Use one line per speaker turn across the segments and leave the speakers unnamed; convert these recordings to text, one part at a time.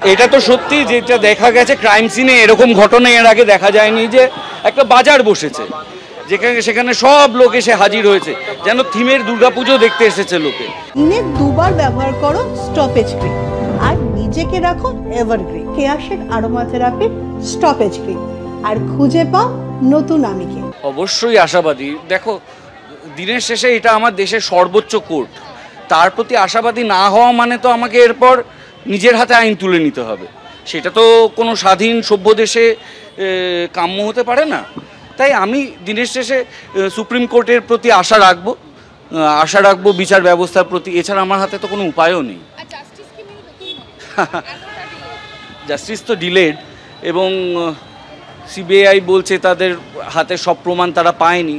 এটা তো সত্যি, যেটা দেখা গেছে ক্রাইম সিনে এরকম ঘটনা এর আগে দেখা যায়নি, যে একটা বাজার বসেছে সেখানে সব লোক এসে হাজির হয়েছে, যেন থিমের দুর্গাপুজো দেখতে এসেছে লোকে।
দিনে দুবার ব্যবহার করো স্টপেজ ক্রিম আর নিজেকে রাখো evergreen. Keya Seth aroma therapy stoppage cream, আর খুঁজে পাও নতুন আমিকে।
অবশ্যই আশাবাদী। দেখো, দিনের শেষে এটা আমার দেশের সর্বোচ্চ কোর্ট, তার প্রতি আশাবাদী না হওয়া মানে তো আমাকে এরপর নিজের হাতে আইন তুলে নিতে হবে। সেটা তো কোনো স্বাধীন সভ্য দেশে কাম্য হতে পারে না। তাই আমি দিনের শেষে সুপ্রিম কোর্টের প্রতি আশা রাখবো বিচার ব্যবস্থার প্রতি। এছাড়া আমার হাতে তো কোনো উপায়ও নেই। জাস্টিস তো ডিলেড, এবং সিবিআই বলছে তাদের হাতে সব প্রমাণ তারা পায়নি,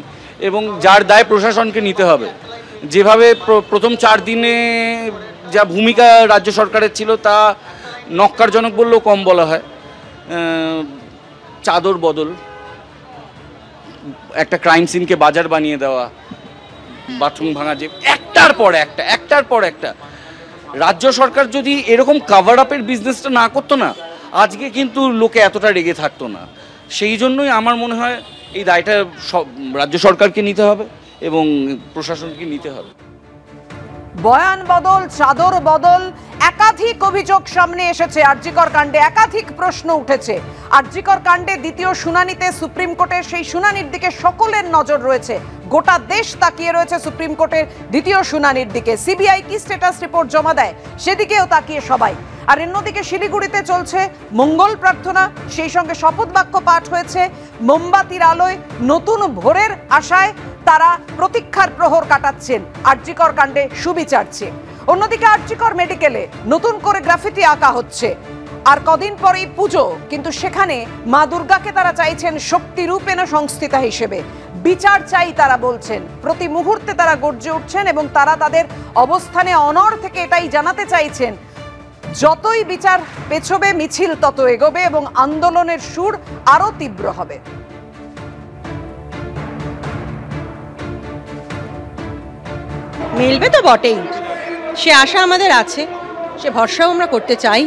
এবং যার দায় প্রশাসনকে নিতে হবে। যেভাবে প্রথম 4 দিনে যা ভূমিকা রাজ্য সরকারের ছিল তা নক্কারজনক বললেও কম বলা হয়। চাদর বদল, একটা ক্রাইম সিনকে বাজার বানিয়ে দেওয়া, বাথরুম ভাঙা, যে একটার পর একটা রাজ্য সরকার যদি এরকম কাভার আপের বিজনেসটা না করতো না, আজকে কিন্তু লোকে এতটা রেগে থাকতো না। সেই জন্যই আমার মনে হয় এই দায়টা রাজ্য সরকারকে নিতে হবে এবং প্রশাসনকে নিতে হবে।
বয়ান বদল, চাদর বদল, একাধিক অভিযোগ সামনে এসেছে। আরজিকর কাণ্ডে একাধিক প্রশ্ন উঠেছে। আরজিকর কাণ্ডে দ্বিতীয় শুনানিতে সুপ্রিম কোর্টের সেই শুনানির দিকে সকলের নজর রয়েছে। গোটা দেশ তাকিয়ে রয়েছে সুপ্রিম কোর্টের দ্বিতীয় শুনানির দিকে। সিবিআই কি স্ট্যাটাস রিপোর্ট জমা দেয় সেদিকেও তাকিয়ে সবাই। আর অন্যদিকে শিলিগুড়িতে চলছে মঙ্গল প্রার্থনা, সেই সঙ্গে শপথ বাক্য পাঠ হয়েছে। মোমবাতির আলোয় নতুন ভোরের আশায় তারা প্রতীক্ষার প্রহর কাটাচ্ছেন আরজিকর কাণ্ডে সুবিচার চেয়ে। অন্যদিকে আরজিকর মেডিকেলে নতুন করে গ্রাফিতি আঁকা হচ্ছে। আর কদিন পরেই পুজো, কিন্তু সেখানে মা দুর্গাকে তারা চাইছেন শক্তিরূপেণ সংস্থিতা হিসেবে। বিচার চাই তারা বলছেন। প্রতি মুহূর্তে তারা গর্জে উঠছেন এবং তারা তাদের অবস্থানে অনড় থেকে এটাই জানাতে চাইছেন, যতই বিচার পেছবে মিছিল তত এগোবে এবং আন্দোলনের সুর আরো তীব্র হবে।
মিলবে তো বটেই, সে আশা আমাদের আছে, সে ভরসাও আমরা করতে চাই।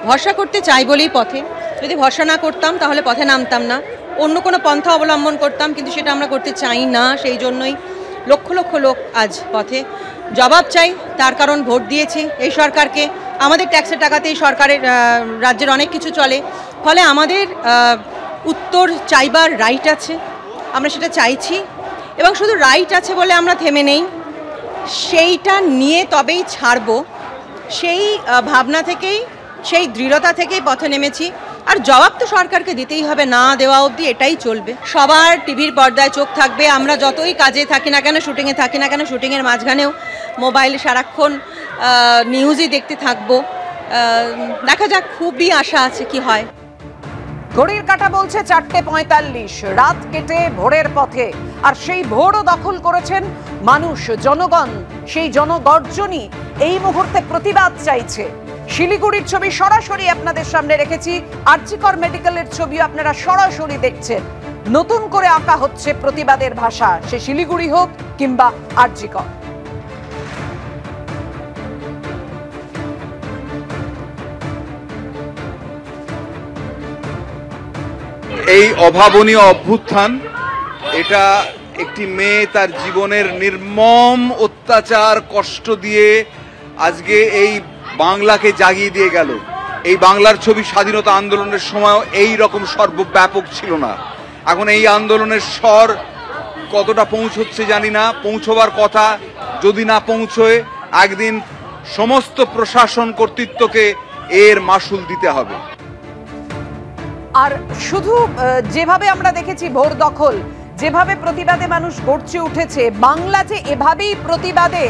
ভরসা করতে চাই বলেই পথে, যদি ভরসা না করতাম তাহলে পথে নামতাম না, অন্য কোনো পন্থা অবলম্বন করতাম, কিন্তু সেটা আমরা করতে চাই না। সেই জন্যই লক্ষ লক্ষ লোক আজ পথে। জবাব চাই, তার কারণ ভোট দিয়েছি এই সরকারকে। আমাদের ট্যাক্সের টাকাতেই সরকারের রাজ্যের অনেক কিছু চলে, ফলে আমাদের উত্তর চাইবার রাইট আছে, আমরা সেটা চাইছি। এবং শুধু রাইট আছে বলে আমরা থেমে নেই, সেইটা নিয়ে তবেই ছাড়ব, সেই ভাবনা থেকেই, সেই দৃঢ়তা থেকেই পথে নেমেছি। আর জবাব তো সরকারকে দিতেই হবে, না দেওয়া অবধি এটাই চলবে। সবার টিভির পর্দায় চোখ থাকবে, আমরা যতই কাজে থাকি না কেন, শুটিংয়ে থাকি না কেন, শুটিংয়ের মাঝখানেও মোবাইলে সারাক্ষণ নিউজই দেখতে থাকবো। দেখা যাক, খুবই আশা আছে কি হয়।
ঘড়ির কাঁটা বলছে 4:45, রাত কেটে ভোরের পথে। আর সেই ভোরও দখল করেছেন মানুষ, জনগণ। সেই জনগর্জনই এই মুহূর্তে প্রতিবাদ চাইছে। শিলিগুড়ির ছবি সরাসরি আপনাদের সামনে রেখেছি, আরজিকর মেডিকেলের ছবিও আপনারা সরাসরি দেখছেন। নতুন করে আঁকা হচ্ছে প্রতিবাদের ভাষা, সে শিলিগুড়ি হোক কিংবা আরজিকর।
এই অভাবনীয় অভ্যুত্থান, এটা একটি মেয়ে তার জীবনের নির্মম অত্যাচার কষ্ট দিয়ে আজকে এই বাংলাকে জাগিয়ে দিয়ে গেল। এই বাংলার ছবি স্বাধীনতা আন্দোলনের সময়ও এই রকম সর্বব্যাপক ছিল না। এখন এই আন্দোলনের স্বর কতটা পৌঁছচ্ছে জানি না, পৌঁছবার কথা। যদি না পৌঁছয়, একদিন সমস্ত প্রশাসন কর্তৃত্বকে এর মাসুল দিতে হবে।
আর শুধু যেভাবে আমরা দেখেছি ভোর দখল, যেভাবে প্রতিবাদে মানুষ গর্জে উঠেছে, বাংলা যে এভাবেই প্রতিবাদে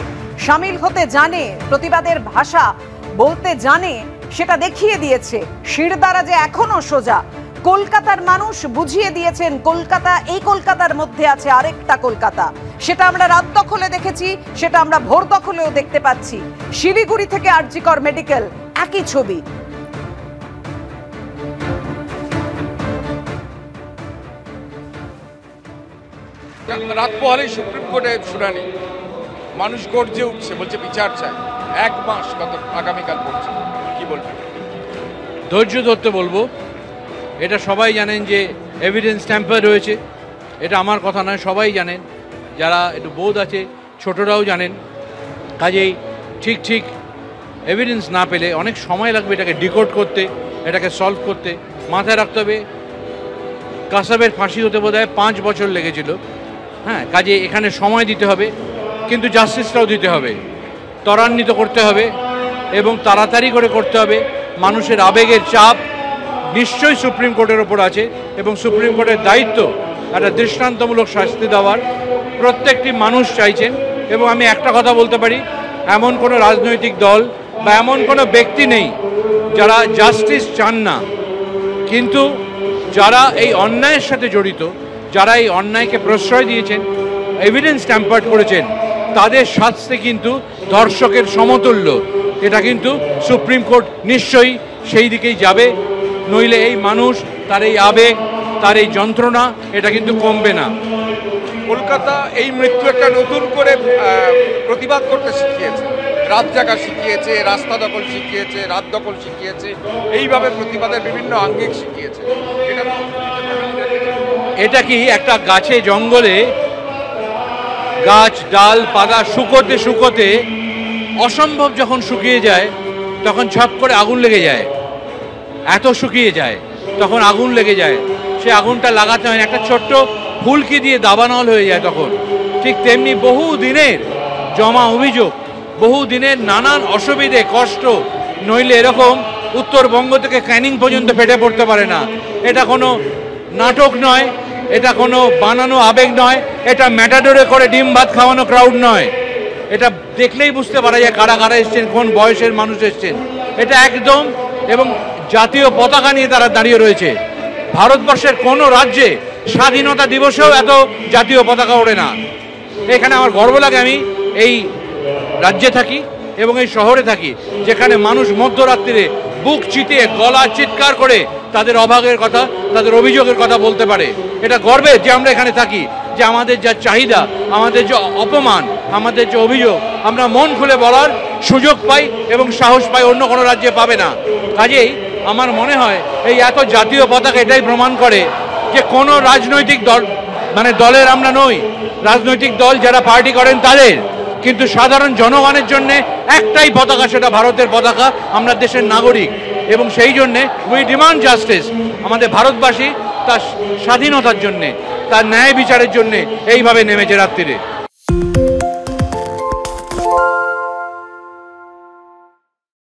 সামিল হতে জানে, প্রতিবাদের ভাষা বলতে জানে, সেটা দেখিয়ে দিয়েছে। শিরদাঁড়া যে এখনো সোজা। কলকাতার মানুষ বুঝিয়ে দিয়েছেন কলকাতা, এই কলকাতার মধ্যে আছে আরেকটা কলকাতা। সেটা আমরা রাত দখলে দেখেছি, সেটা আমরা ভোর দখলেও দেখতে পাচ্ছি। শিলিগুড়ি থেকে আরজিকর মেডিকেল, একই ছবি।
রাত পরে সুপ্রিম কোর্টে শুনানি, মানুষ গর্জে উঠছে, বলছে বিচার চাই। 1 মাস কত আগামীকাল পড়ছে, কি বলবেন?
ধৈর্য ধরতে বলবো। এটা সবাই জানেন যে এভিডেন্স ট্যাম্পার রয়েছে, এটা আমার কথা নয়, সবাই জানেন, যারা একটু বোধ আছে ছোটরাও জানেন। কাজেই ঠিক এভিডেন্স না পেলে অনেক সময় লাগবে এটাকে ডিকোড করতে, এটাকে সলভ করতে। মাথায় রাখতে হবে কাসাবের ফাঁসি হতে বোধহয় 5 বছর লেগেছিল। হ্যাঁ, কাজে এখানে সময় দিতে হবে, কিন্তু জাস্টিসটাও দিতে হবে, ত্বরান্বিত করতে হবে এবং তাড়াতাড়ি করে করতে হবে। মানুষের আবেগের চাপ নিশ্চয়ই সুপ্রিম কোর্টের ওপর আছে এবং সুপ্রিম কোর্টের দায়িত্ব একটা দৃষ্টান্তমূলক শাস্তি দেওয়ার প্রত্যেকটি মানুষ চাইছেন। এবং আমি একটা কথা বলতে পারি, এমন কোনো রাজনৈতিক দল বা এমন কোনো ব্যক্তি নেই যারা জাস্টিস চান না, কিন্তু যারা এই অন্যায়ের সাথে জড়িত, যারা এই অন্যায়কে প্রশ্রয় দিয়েছেন, এভিডেন্স ট্যাম্পার্ড করেছেন, তাদের শাস্তি কিন্তু ধর্ষকের সমতুল্য। এটা কিন্তু সুপ্রিম কোর্ট নিশ্চয়ই সেই দিকেই যাবে, নইলে এই মানুষ, তার এই আবেগ, তার এই যন্ত্রণা, এটা কিন্তু কমবে না।
কলকাতা এই মৃত্যু একটা নতুন করে প্রতিবাদ করতে শিখিয়েছে, রাত জাগা শিখিয়েছে, রাস্তা দখল শিখিয়েছে, রাত দখল শিখিয়েছে, এইভাবে প্রতিবাদের বিভিন্ন আঙ্গিক শিখিয়েছে।
এটা কি একটা গাছে জঙ্গলে গাছ ডাল পাতা শুকোতে শুকোতে অসম্ভব যখন শুকিয়ে যায় তখন ছপ করে আগুন লেগে যায়, এত শুকিয়ে যায় তখন আগুন লেগে যায়, সে আগুনটা লাগাতে হয় না, একটা ছোট্ট ফুলকি দিয়ে দাবানল হয়ে যায় তখন। ঠিক তেমনি বহু দিনের জমা অভিযোগ, বহু দিনের নানান অসুবিধে কষ্ট, নইলে এরকম উত্তরবঙ্গ থেকে ক্যানিং পর্যন্ত ফেটে পড়তে পারে না। এটা কোনো নাটক নয়, এটা কোনো বানানো আবেগ নয়, এটা ম্যাটাডোরে করে ডিম ভাত খাওয়ানো ক্রাউড নয়। এটা দেখলেই বুঝতে পারা যায় কারা কারা এসছেন, কোন বয়সের মানুষ এসছেন। এটা একদম, এবং জাতীয় পতাকা নিয়ে তারা দাঁড়িয়ে রয়েছে। ভারতবর্ষের কোনো রাজ্যে স্বাধীনতা দিবসেও এত জাতীয় পতাকা ওড়ে না। এখানে আমার গর্ব লাগে, আমি এই রাজ্যে থাকি এবং এই শহরে থাকি যেখানে মানুষ মধ্যরাত্রিরে বুক চিতিয়ে গলা চিৎকার করে তাদের অভাগের কথা, তাদের অভিযোগের কথা বলতে পারে। এটা গর্বের যে আমরা এখানে থাকি, যে আমাদের যা চাহিদা, আমাদের যে অপমান, আমাদের যে অভিযোগ, আমরা মন খুলে বলার সুযোগ পাই এবং সাহস পাই, অন্য কোনো রাজ্যে পাবে না। কাজেই আমার মনে হয় এই এত জাতীয় পতাকা এটাই প্রমাণ করে যে কোনো রাজনৈতিক দল, মানে দলের আমরা নই, রাজনৈতিক দল যারা পার্টি করেন তাদের, কিন্তু সাধারণ জনগণের জন্য একটাই পতাকা, সেটা ভারতের পতাকা। আমরা দেশের নাগরিক এবং সেই জন্যে উই ডিমান্ড জাস্টিস। আমাদের ভারতবাসী তার স্বাধীনতার জন্যে, তার ন্যায় বিচারের জন্যে এইভাবে নেমেছে রাত্রিরে।